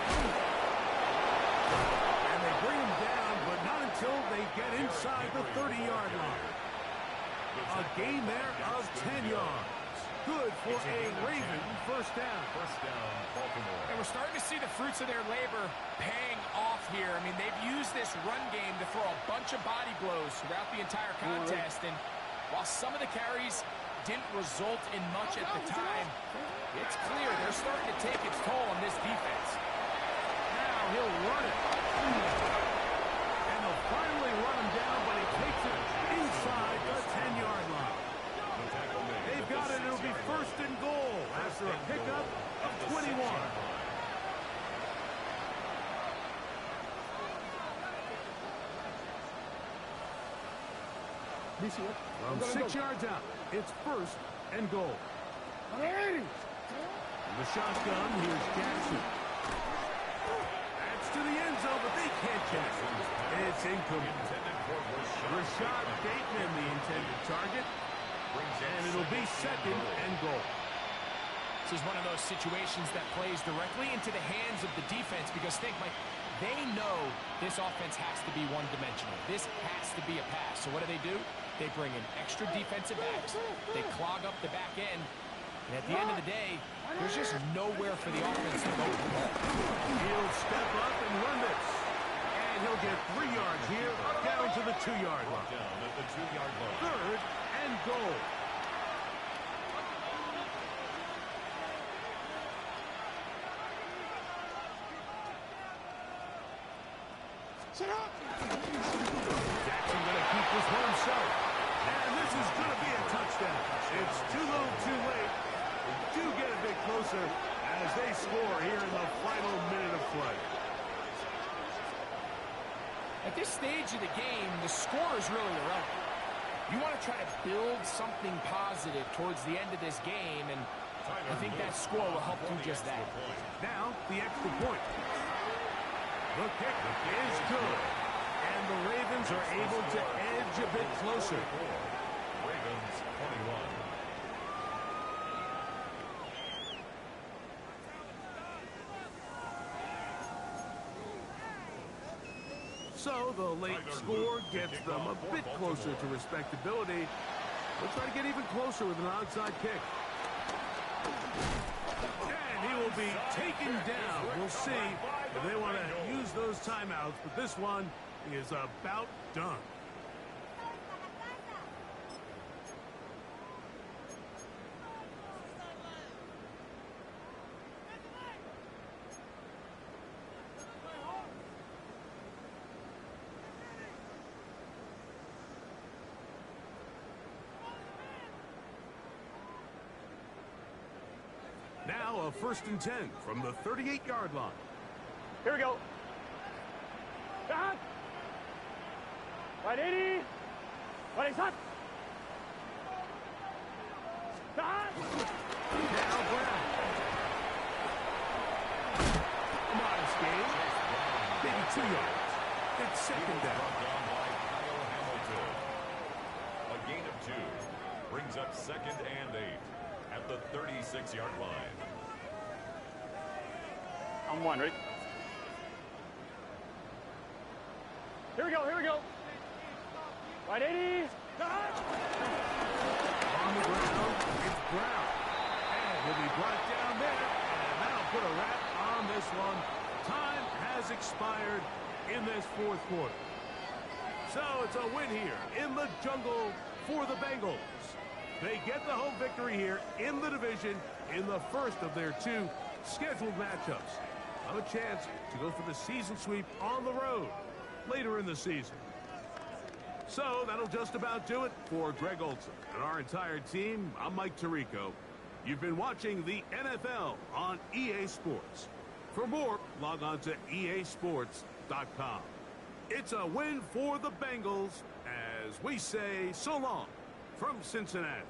And they bring him down, but not until they get inside the 30-yard line. A gain there of 10 yards. Good for a Raven first down. First down, Baltimore. And we're starting to see the fruits of their labor paying off here. I mean, they've used this run game to throw a bunch of body blows throughout the entire contest. And while some of the carries didn't result in much at the time, it's clear they're starting to take its toll on this defense. Now he'll run it. And they'll finally run him down, but he takes it inside the 10-yard line. They've got it. It'll be first and goal after a pickup of 21. From 6 yards out, it's first and goal. In the shotgun, here's Jackson. That's to the end zone, but they can't catch it. It's incomplete. Rashad Bateman, the intended target. And it'll be second and goal. This is one of those situations that plays directly into the hands of the defense because think, Mike, they know this offense has to be one-dimensional. This has to be a pass. So what do? They bring in extra defensive backs. They clog up the back end. And at the end of the day, there's just nowhere for the offense to go with the ball. He'll step up and run this. And he'll get 3 yards here, down to the 2-yard line. Down at the 2-yard line. 3rd and goal. Set up. Jackson going to keep this one himself. And this is going to be a touchdown. It's too little too late. They do get a bit closer as they score here in the final minute of play. At this stage of the game, the score is really irrelevant. You want to try to build something positive towards the end of this game, and I think that score will help do just that. Now, the extra point. The kick is good. And the Ravens are able to edge a bit closer. Ravens 21. So the late score gets them a bit closer to respectability. They'll try to get even closer with an onside kick. And he will be taken down. We'll see if they want to use those timeouts, but this one is about done. Now a 1st and 10 from the 38-yard line. Here we go. Cut. Right 80. Right shot. Cut. Now Brown. A modest gain. Maybe 2 yards. It's 2nd down. Down by Kyle Hamilton. A gain of 2 brings up 2nd and 8 at the 36-yard line. On 1, ready? Here we go, here we go. Right 80. Cut. On the ground, it's Brown. And he'll be brought down there. And that'll put a wrap on this one. Time has expired in this 4th quarter. So it's a win here in the jungle for the Bengals. They get the home victory here in the division in the first of their 2 scheduled matchups. Have a chance to go for the season sweep on the road later in the season. So that'll just about do it for Greg Olson and our entire team. I'm Mike Tirico. You've been watching the NFL on EA Sports. For more, log on to easports.com. It's a win for the Bengals as we say so long from Cincinnati.